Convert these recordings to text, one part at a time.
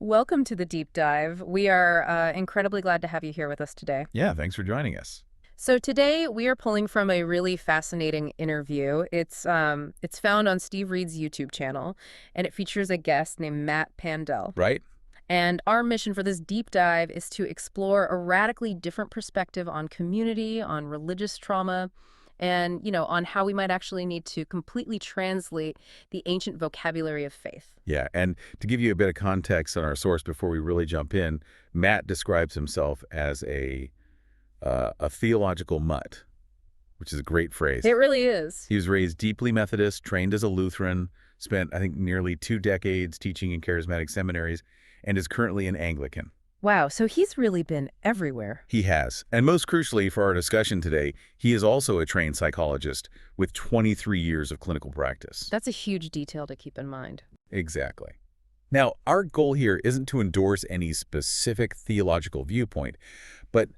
Welcome to the deep dive. We are incredibly glad to have you here with us today. Yeah, thanks for joining us. So today we are pulling from a really fascinating interview. It's found on Steve Reed's YouTube channel, and it features a guest named Matt Pandel. Right? And our mission for this deep dive is to explore a radically different perspective on community, on religious trauma, and on how we might actually need to completely translate the ancient vocabulary of faith. Yeah, and to give you a bit of context on our source before we really jump in, Matt describes himself as a theological mutt, which is a great phrase. It really is. He was raised deeply Methodist, trained as a Lutheran, spent, I think, nearly 2 decades teaching in charismatic seminaries, and is currently an Anglican. Wow, so he's really been everywhere. He has. And most crucially for our discussion today, he is also a trained psychologist with 23 years of clinical practice. That's a huge detail to keep in mind. Exactly. Now, our goal here isn't to endorse any specific theological viewpoint, but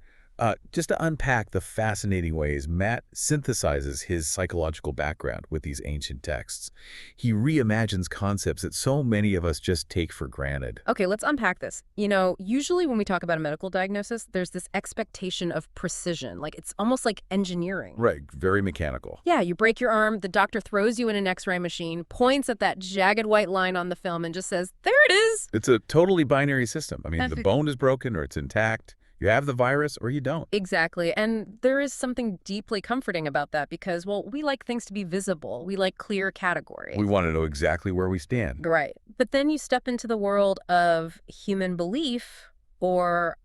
just to unpack the fascinating ways Matt synthesizes his psychological background with these ancient texts. He reimagines concepts that so many of us just take for granted. Okay, let's unpack this. Usually when we talk about a medical diagnosis, there's this expectation of precision. Like it's almost like engineering. Right, very mechanical. Yeah, you break your arm, the doctor throws you in an X-ray machine, points at that jagged white line on the film and just says, "There it is." It's a totally binary system. I mean, the That's bone is broken or it's intact. You have the virus or you don't. Exactly. And there is something deeply comforting about that because, well, we like things to be visible. We like clear categories. We want to know exactly where we stand. Right. But then you step into the world of human belief or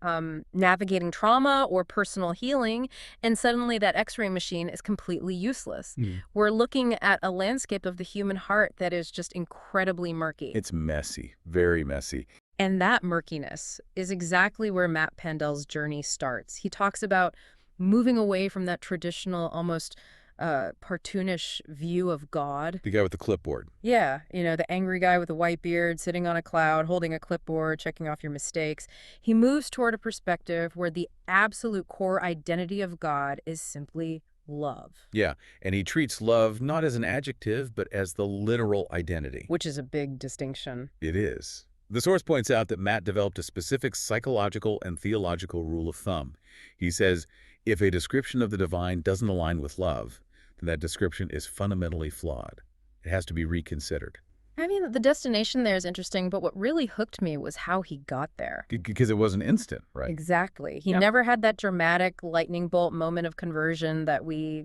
navigating trauma or personal healing, and suddenly that X-ray machine is completely useless. Mm. We're looking at a landscape of the human heart that is just incredibly murky. It's messy, very messy. And that murkiness is exactly where Matt Pandel's journey starts. He talks about moving away from that traditional, almost cartoonish view of God. The guy with the clipboard. Yeah, the angry guy with a white beard sitting on a cloud, holding a clipboard, checking off your mistakes. He moves toward a perspective where the absolute core identity of God is simply love. Yeah, and he treats love not as an adjective, but as the literal identity. Which is a big distinction. It is. The source points out that Matt developed a specific psychological and theological rule of thumb. He says, if a description of the divine doesn't align with love, then that description is fundamentally flawed. It has to be reconsidered. I mean, the destination there is interesting, but what really hooked me was how he got there. Because it wasn't instant, right? Exactly. He Yeah. never had that dramatic lightning bolt moment of conversion that we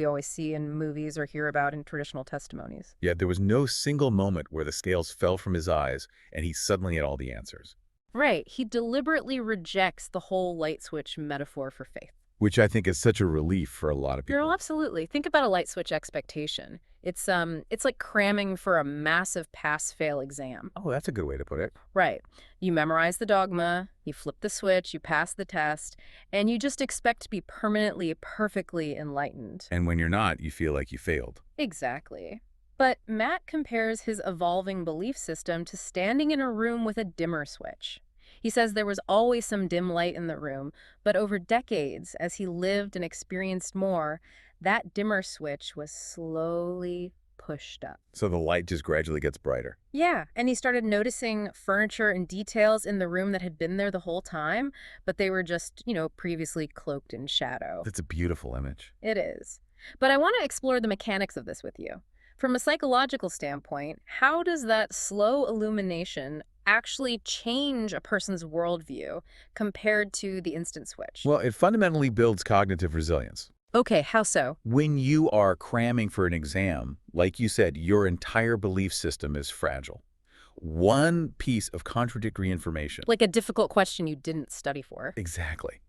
always see in movies or hear about in traditional testimonies. Yet there was no single moment where the scales fell from his eyes and he suddenly had all the answers. Right. He deliberately rejects the whole light switch metaphor for faith. Which I think is such a relief for a lot of people. Girl, absolutely. Think about a light switch expectation. It's like cramming for a massive pass-fail exam. Oh, that's a good way to put it. Right. You memorize the dogma, you flip the switch, you pass the test, and you just expect to be permanently, perfectly enlightened. And when you're not, you feel like you failed. Exactly. But Matt compares his evolving belief system to standing in a room with a dimmer switch. He says there was always some dim light in the room, but over decades, as he lived and experienced more, that dimmer switch was slowly pushed up. So the light just gradually gets brighter. Yeah, and he started noticing furniture and details in the room that had been there the whole time, but they were just, previously cloaked in shadow. That's a beautiful image. It is. But I want to explore the mechanics of this with you. From a psychological standpoint, how does that slow illumination actually change a person's worldview compared to the instant switch? Well, it fundamentally builds cognitive resilience. Okay, how so? When you are cramming for an exam, like you said, your entire belief system is fragile. One piece of contradictory information. Like a difficult question you didn't study for. Exactly.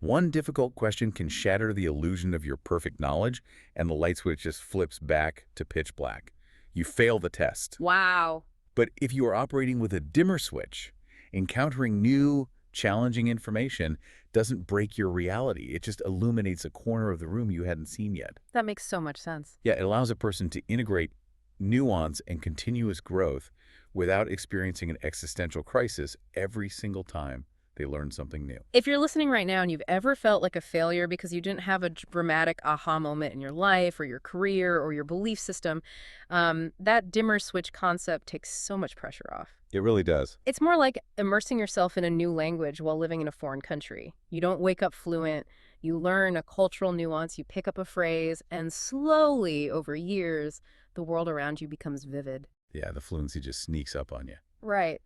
One difficult question can shatter the illusion of your perfect knowledge, and the light switch just flips back to pitch black. You fail the test. Wow. But if you are operating with a dimmer switch, encountering new, challenging information doesn't break your reality. It just illuminates a corner of the room you hadn't seen yet. That makes so much sense. Yeah, it allows a person to integrate nuance and continuous growth without experiencing an existential crisis every single time they learn something new. If you're listening right now and you've ever felt like a failure because you didn't have a dramatic aha moment in your life or your career or your belief system, that dimmer switch concept takes so much pressure off. It really does. It's more like immersing yourself in a new language while living in a foreign country. You don't wake up fluent, you learn a cultural nuance, you pick up a phrase, and slowly, over years, the world around you becomes vivid. Yeah, the fluency just sneaks up on you. Right.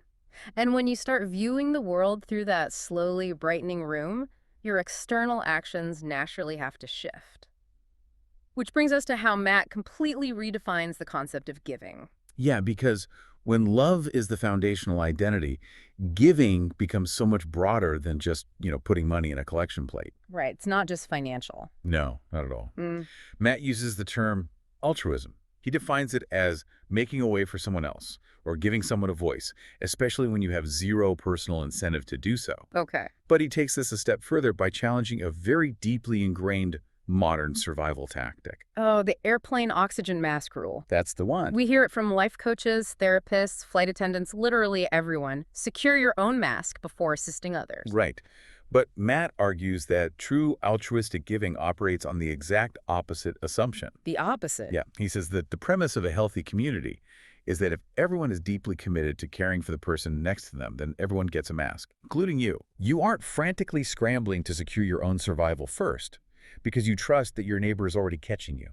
And when you start viewing the world through that slowly brightening room, your external actions naturally have to shift. Which brings us to how Matt completely redefines the concept of giving. Yeah, because when love is the foundational identity, giving becomes so much broader than just, putting money in a collection plate. Right. It's not just financial. No, not at all. Mm, Matt uses the term altruism. He defines it as making a way for someone else or giving someone a voice, especially when you have zero personal incentive to do so. okay. But he takes this a step further by challenging a very deeply ingrained modern survival tactic. Oh, the airplane oxygen mask rule. That's the one. We hear it from life coaches, therapists, flight attendants, literally everyone. Secure your own mask before assisting others. Right. But Matt argues that true altruistic giving operates on the exact opposite assumption. The opposite. Yeah, he says that the premise of a healthy community is that if everyone is deeply committed to caring for the person next to them, then everyone gets a mask, including you. You aren't frantically scrambling to secure your own survival first because you trust that your neighbor is already catching you.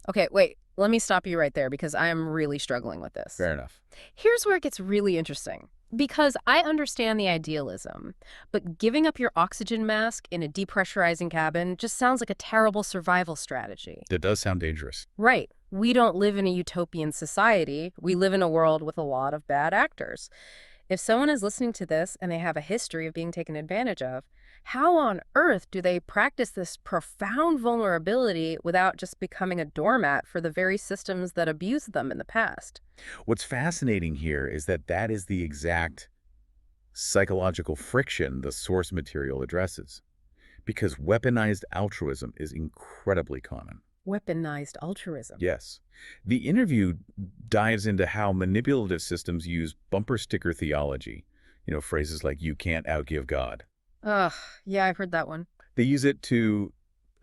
Okay, wait. Let me stop you right there because I am really struggling with this. Fair enough. Here's where it gets really interesting. Because I understand the idealism, but giving up your oxygen mask in a depressurizing cabin just sounds like a terrible survival strategy. That does sound dangerous. Right. We don't live in a utopian society. We live in a world with a lot of bad actors. If someone is listening to this and they have a history of being taken advantage of, how on earth do they practice this profound vulnerability without just becoming a doormat for the very systems that abused them in the past? What's fascinating here is that that is the exact psychological friction the source material addresses, because weaponized altruism is incredibly common. Weaponized altruism. Yes. The interview dives into how manipulative systems use bumper sticker theology, phrases like, you can't outgive God. Ugh, yeah, I've heard that one. They use it to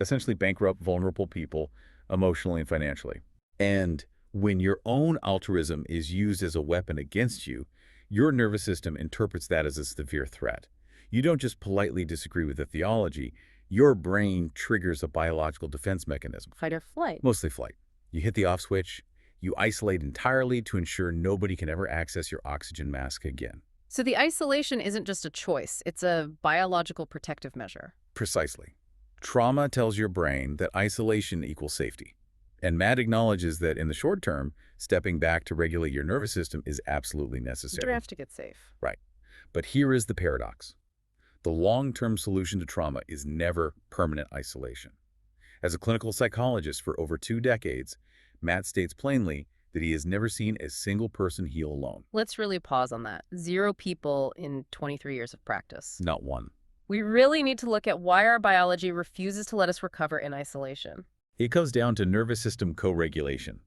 essentially bankrupt vulnerable people emotionally and financially. And when your own altruism is used as a weapon against you, your nervous system interprets that as a severe threat. You don't just politely disagree with the theology. Your brain triggers a biological defense mechanism, Fight or flight. mostly flight. You hit the off switch, you isolate entirely to ensure nobody can ever access your oxygen mask again. So the isolation isn't just a choice, it's a biological protective measure. Precisely. Trauma tells your brain that isolation equals safety. And Matt acknowledges that in the short term, stepping back to regulate your nervous system is absolutely You necessary. have to get safe. Right. But here is the paradox. The long-term solution to trauma is never permanent isolation. As a clinical psychologist for over 2 decades, Matt states plainly that he has never seen a single person heal alone. Let's really pause on that. 0 people in 23 years of practice. Not one. We really need to look at why our biology refuses to let us recover in isolation. It comes down to nervous system co-regulation.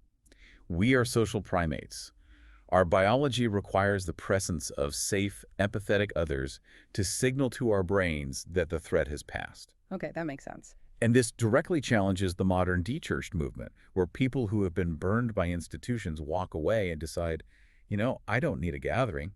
We are social primates. Our biology requires the presence of safe, empathetic others to signal to our brains that the threat has passed. Okay, that makes sense. And this directly challenges the modern de-churched movement, where people who have been burned by institutions walk away and decide, I don't need a gathering.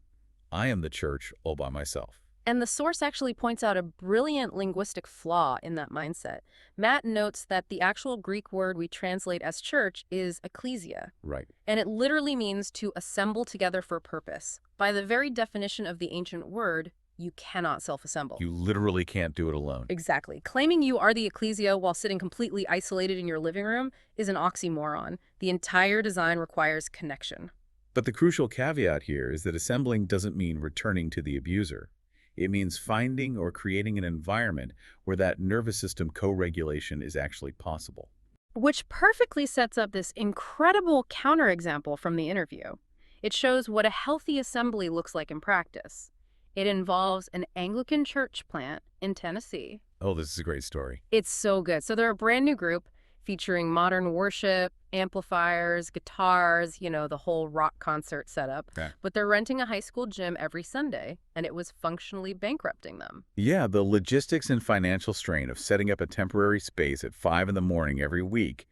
I am the church all by myself. And the source actually points out a brilliant linguistic flaw in that mindset. Matt notes that the actual Greek word we translate as church is ecclesia, Right. and it literally means to assemble together for purpose. By the very definition of the ancient word, you cannot self-assemble. You literally can't do it alone. Exactly. Claiming you are the ecclesia while sitting completely isolated in your living room is an oxymoron. The entire design requires connection. But the crucial caveat here is that assembling doesn't mean returning to the abuser. It means finding or creating an environment where that nervous system co-regulation is actually possible. Which perfectly sets up this incredible counterexample from the interview. It shows what a healthy assembly looks like in practice. It involves an Anglican church plant in Tennessee. Oh, this is a great story. It's so good. So they're a brand new group featuring modern worship, amplifiers, guitars, the whole rock concert setup. Okay. But they're renting a high school gym every Sunday, and it was functionally bankrupting them. Yeah, the logistics and financial strain of setting up a temporary space at 5 in the morning every week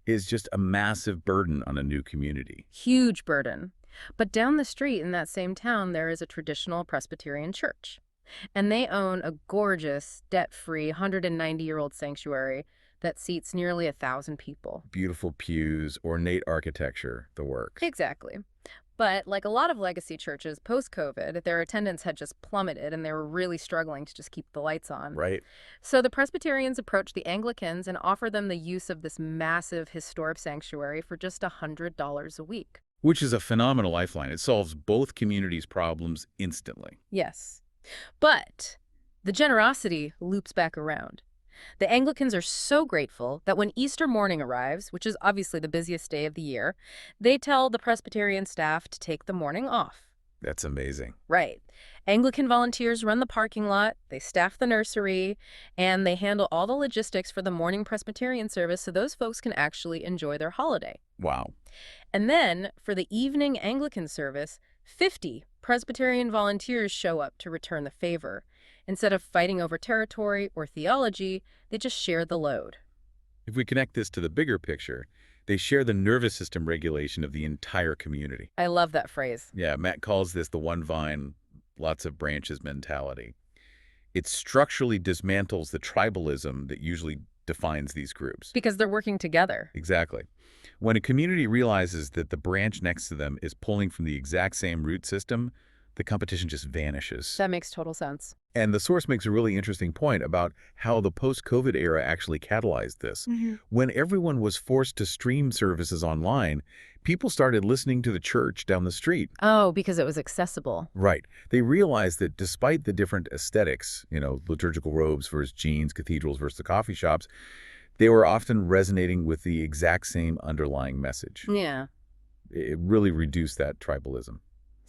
is just a massive burden on a new community. Huge burden. But down the street in that same town, there is a traditional Presbyterian church. And they own a gorgeous, debt-free, 190-year-old sanctuary that seats nearly 1,000 people. Beautiful pews, ornate architecture, the works. Exactly. But like a lot of legacy churches post-COVID, their attendance had just plummeted and they were really struggling to just keep the lights on. Right. So the Presbyterians approached the Anglicans and offered them the use of this massive historic sanctuary for just $100 a week. Which is a phenomenal lifeline. It solves both communities' problems instantly. Yes. But the generosity loops back around. The Anglicans are so grateful that when Easter morning arrives, which is obviously the busiest day of the year, they tell the Presbyterian staff to take the morning off. That's amazing. Right. Anglican volunteers run the parking lot, they staff the nursery, and they handle all the logistics for the morning Presbyterian service so those folks can actually enjoy their holiday. Wow. And then, for the evening Anglican service, 50 Presbyterian volunteers show up to return the favor. Instead of fighting over territory or theology, they just share the load. If we connect this to the bigger picture, they share the nervous system regulation of the entire community. I love that phrase. Yeah, Matt calls this the one vine, lots of branches mentality. It structurally dismantles the tribalism that usually defines these groups. Because they're working together. Exactly. When a community realizes that the branch next to them is pulling from the exact same root system, the competition just vanishes. That makes total sense. And the source makes a really interesting point about how the post-COVID era actually catalyzed this. When everyone was forced to stream services online, people started listening to the church down the street. Oh, because it was accessible. Right. They realized that despite the different aesthetics, liturgical robes versus jeans, cathedrals versus the coffee shops, they were often resonating with the exact same underlying message. Yeah. It really reduced that tribalism.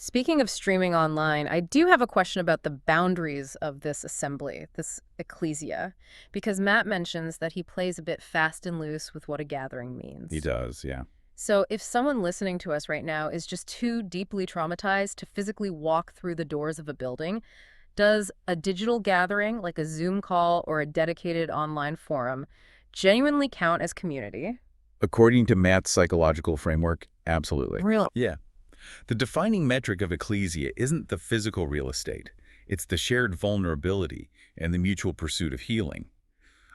Speaking of streaming online, I do have a question about the boundaries of this assembly, this ecclesia, because Matt mentions that he plays a bit fast and loose with what a gathering means. He does, yeah. So if someone listening to us right now is just too deeply traumatized to physically walk through the doors of a building, does a digital gathering, like a Zoom call or a dedicated online forum, genuinely count as community? According to Matt's psychological framework, absolutely. Real. Yeah. The defining metric of ecclesia isn't the physical real estate. It's the shared vulnerability and the mutual pursuit of healing.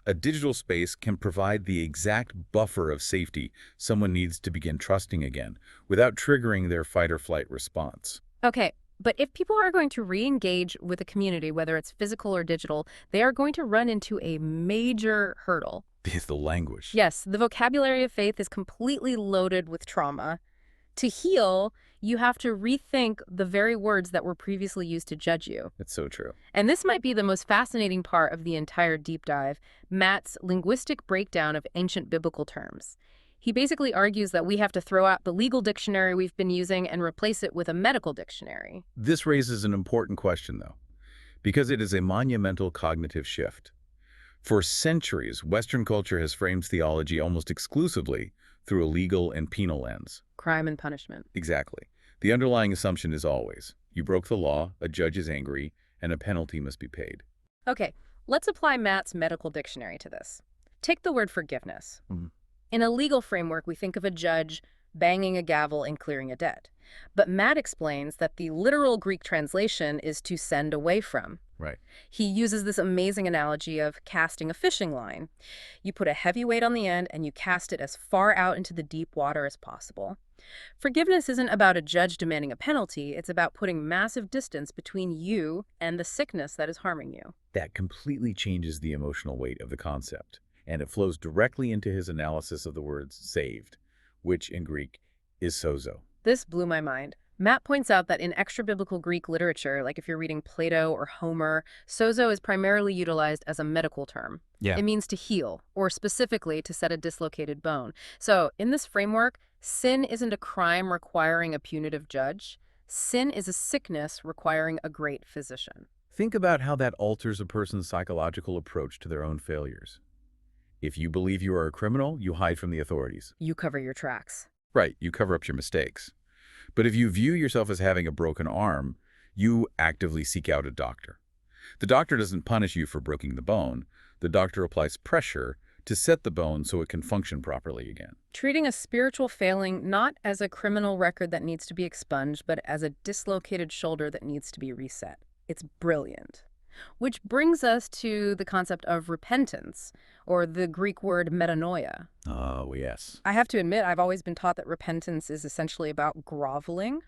A digital space can provide the exact buffer of safety someone needs to begin trusting again without triggering their fight-or-flight response. Okay, but if people are going to re-engage with a community, whether it's physical or digital, they are going to run into a major hurdle. The language. Yes, the vocabulary of faith is completely loaded with trauma. To heal, you have to rethink the very words that were previously used to judge you. It's so true. And this might be the most fascinating part of the entire deep dive, Matt's linguistic breakdown of ancient biblical terms. He basically argues that we have to throw out the legal dictionary we've been using and replace it with a medical dictionary. This raises an important question, though, because it is a monumental cognitive shift. For centuries, Western culture has framed theology almost exclusively through a legal and penal lens. Crime and punishment. Exactly. The underlying assumption is always, you broke the law, a judge is angry, and a penalty must be paid. Okay, let's apply Matt's medical dictionary to this. Take the word forgiveness. Mhm. In a legal framework, we think of a judge banging a gavel and clearing a debt. But Matt explains that the literal Greek translation is to send away from. Right. He uses this amazing analogy of casting a fishing line. You put a heavy weight on the end and you cast it as far out into the deep water as possible. Forgiveness isn't about a judge demanding a penalty. It's about putting massive distance between you and the sickness that is harming you. That completely changes the emotional weight of the concept, and it flows directly into his analysis of the words saved, which in Greek is sozo. This blew my mind. Matt points out that in extra-biblical Greek literature, like if you're reading Plato or Homer, sozo is primarily utilized as a medical term. Yeah. It means to heal, or specifically to set a dislocated bone. So in this framework, sin isn't a crime requiring a punitive judge. Sin is a sickness requiring a great physician. Think about how that alters a person's psychological approach to their own failures. If you believe you are a criminal, you hide from the authorities. You cover your tracks. Right, you cover up your mistakes. But if you view yourself as having a broken arm, you actively seek out a doctor. The doctor doesn't punish you for breaking the bone. The doctor applies pressure to set the bone so it can function properly again. Treating a spiritual failing not as a criminal record that needs to be expunged, but as a dislocated shoulder that needs to be reset. It's brilliant. Which brings us to the concept of repentance, or the Greek word metanoia. Oh, yes. I have to admit, I've always been taught that repentance is essentially about groveling,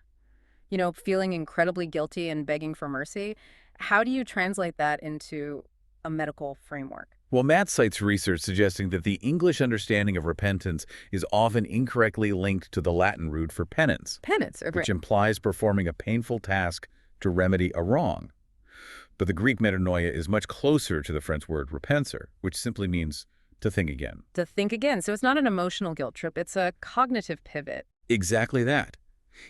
feeling incredibly guilty and begging for mercy. How do you translate that into a medical framework? Well, Matt cites research suggesting that the English understanding of repentance is often incorrectly linked to the Latin root for penance, Penance, or which implies performing a painful task to remedy a wrong. But the Greek metanoia is much closer to the French word repenser, which simply means to think again. to think again. So it's not an emotional guilt trip, it's a cognitive pivot. Exactly that.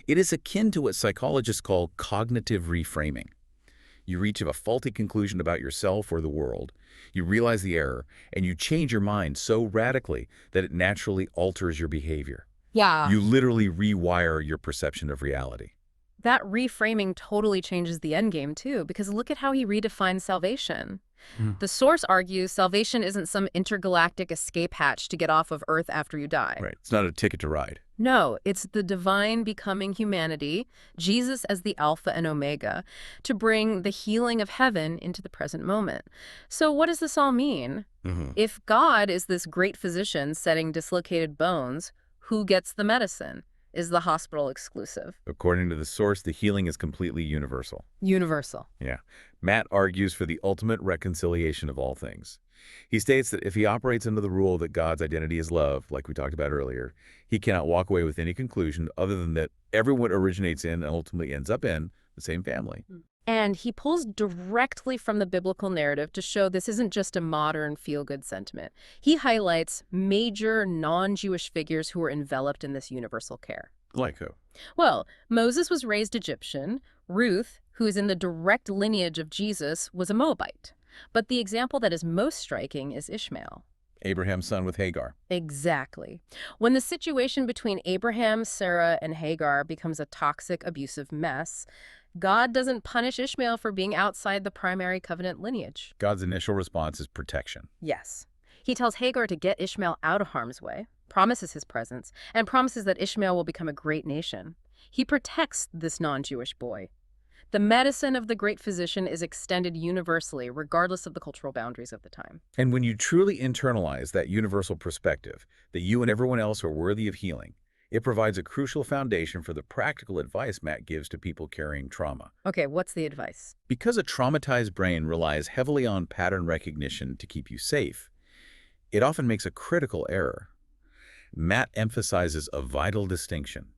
It is akin to what psychologists call cognitive reframing. You reach a faulty conclusion about yourself or the world, you realize the error, and you change your mind so radically that it naturally alters your behavior. Yeah. You literally rewire your perception of reality. That reframing totally changes the endgame, too, because look at how he redefines salvation. Mm. The source argues salvation isn't some intergalactic escape hatch to get off of Earth after you die. Right. It's not a ticket to ride. No, it's the divine becoming humanity, Jesus as the Alpha and Omega, to bring the healing of heaven into the present moment. So what does this all mean? If God is this great physician setting dislocated bones, who gets the medicine? Is the hospital exclusive? According to the source, the healing is completely universal. Universal. Yeah. Matt argues for the ultimate reconciliation of all things. He states that if he operates under the rule that God's identity is love, like we talked about earlier, he cannot walk away with any conclusion other than that everyone originates in and ultimately ends up in the same family. And he pulls directly from the biblical narrative to show this isn't just a modern feel-good sentiment. He highlights major non-Jewish figures who were enveloped in this universal care. Like who? Well, Moses was raised Egyptian. Ruth, who is in the direct lineage of Jesus, was a Moabite. But the example that is most striking is Ishmael. Abraham's son with Hagar. Exactly. When the situation between Abraham, Sarah, and Hagar becomes a toxic, abusive mess, God doesn't punish Ishmael for being outside the primary covenant lineage. God's initial response is protection. Yes. He tells Hagar to get Ishmael out of harm's way, promises his presence, and promises that Ishmael will become a great nation. He protects this non-Jewish boy. The medicine of the great physician is extended universally, regardless of the cultural boundaries of the time. And when you truly internalize that universal perspective, that you and everyone else are worthy of healing, it provides a crucial foundation for the practical advice Matt gives to people carrying trauma. Okay, what's the advice? Because a traumatized brain relies heavily on pattern recognition to keep you safe, it often makes a critical error. Matt emphasizes a vital distinction.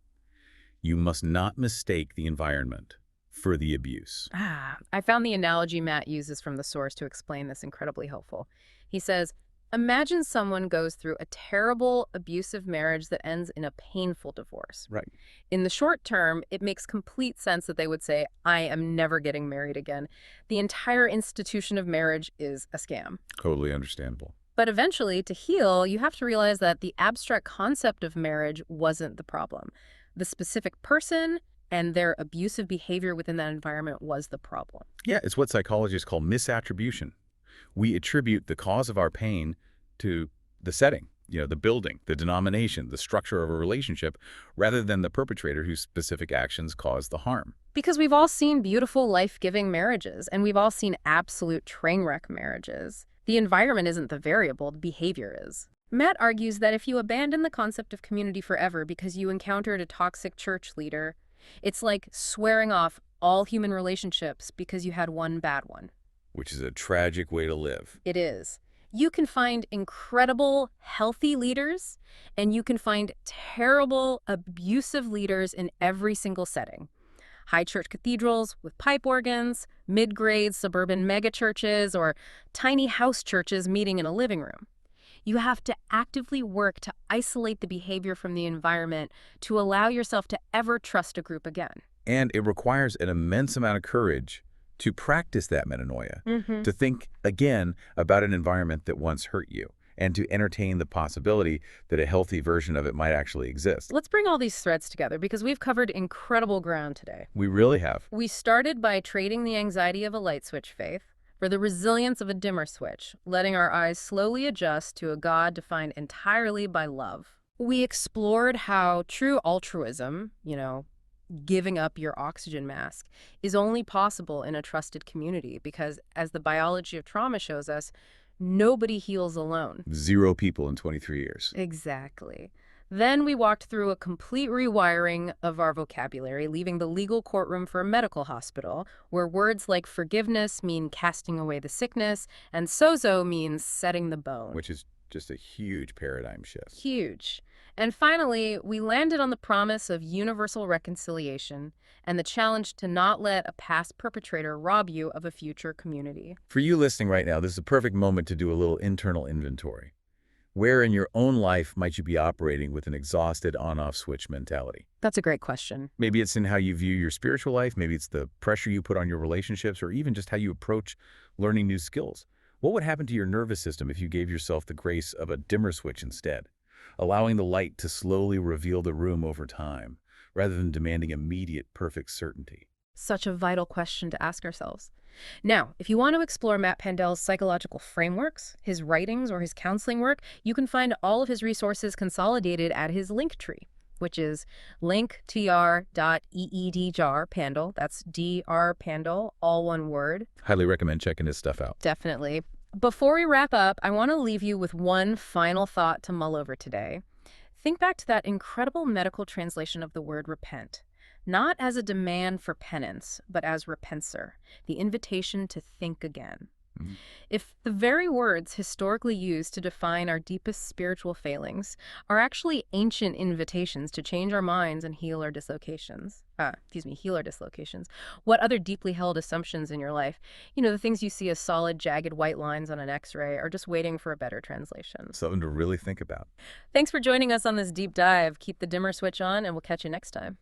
You must not mistake the environment for the abuse. I found the analogy Matt uses from the source to explain this incredibly helpful. He says, imagine someone goes through a terrible, abusive marriage that ends in a painful divorce. Right. In the short term, it makes complete sense that they would say, I am never getting married again. The entire institution of marriage is a scam. Totally understandable. But eventually, to heal, you have to realize that the abstract concept of marriage wasn't the problem. The specific person and their abusive behavior within that environment was the problem. Yeah, it's what psychologists call misattribution. We attribute the cause of our pain to the setting, the building, the denomination, the structure of a relationship, rather than the perpetrator whose specific actions caused the harm. Because we've all seen beautiful, life-giving marriages, and we've all seen absolute train wreck marriages. The environment isn't the variable, the behavior is. Matt argues that if you abandon the concept of community forever because you encountered a toxic church leader, it's like swearing off all human relationships because you had one bad one. Which is a tragic way to live. It is. You can find incredible, healthy leaders, and you can find terrible, abusive leaders in every single setting. High church cathedrals with pipe organs, mid-grade suburban megachurches, or tiny house churches meeting in a living room. You have to actively work to isolate the behavior from the environment to allow yourself to ever trust a group again. And it requires an immense amount of courage to practice that metanoia, to think again about an environment that once hurt you, and to entertain the possibility that a healthy version of it might actually exist. Let's bring all these threads together because we've covered incredible ground today. We really have. We started by trading the anxiety of a light switch faith for the resilience of a dimmer switch, letting our eyes slowly adjust to a God defined entirely by love. We explored how true altruism, giving up your oxygen mask, is only possible in a trusted community because, as the biology of trauma shows us, nobody heals alone. 0 people in 23 years. Exactly. Then we walked through a complete rewiring of our vocabulary, leaving the legal courtroom for a medical hospital, where words like forgiveness mean casting away the sickness, and sozo means setting the bone. Which is just a huge paradigm shift. Huge. And finally, we landed on the promise of universal reconciliation and the challenge to not let a past perpetrator rob you of a future community. For you listening right now, this is a perfect moment to do a little internal inventory. Where in your own life might you be operating with an exhausted on-off switch mentality? That's a great question. Maybe it's in how you view your spiritual life, maybe it's the pressure you put on your relationships, or even just how you approach learning new skills. What would happen to your nervous system if you gave yourself the grace of a dimmer switch instead, allowing the light to slowly reveal the room over time, rather than demanding immediate, perfect certainty? Such a vital question to ask ourselves. Now, if you want to explore Matt Pandel's psychological frameworks, his writings, or his counseling work, you can find all of his resources consolidated at his link tree, which is linktr.ee/Pandel. Pandel, that's Dr. Pandel, all one word. Highly recommend checking his stuff out. Definitely. Before we wrap up, I want to leave you with one final thought to mull over today. Think back to that incredible medical translation of the word repent. Not as a demand for penance, but as repenser, the invitation to think again. Mhm. If the very words historically used to define our deepest spiritual failings are actually ancient invitations to change our minds and heal our dislocations, heal our dislocations, what other deeply held assumptions in your life, the things you see as solid, jagged white lines on an X-ray, are just waiting for a better translation? Something to really think about. Thanks for joining us on this deep dive. Keep the dimmer switch on, and we'll catch you next time.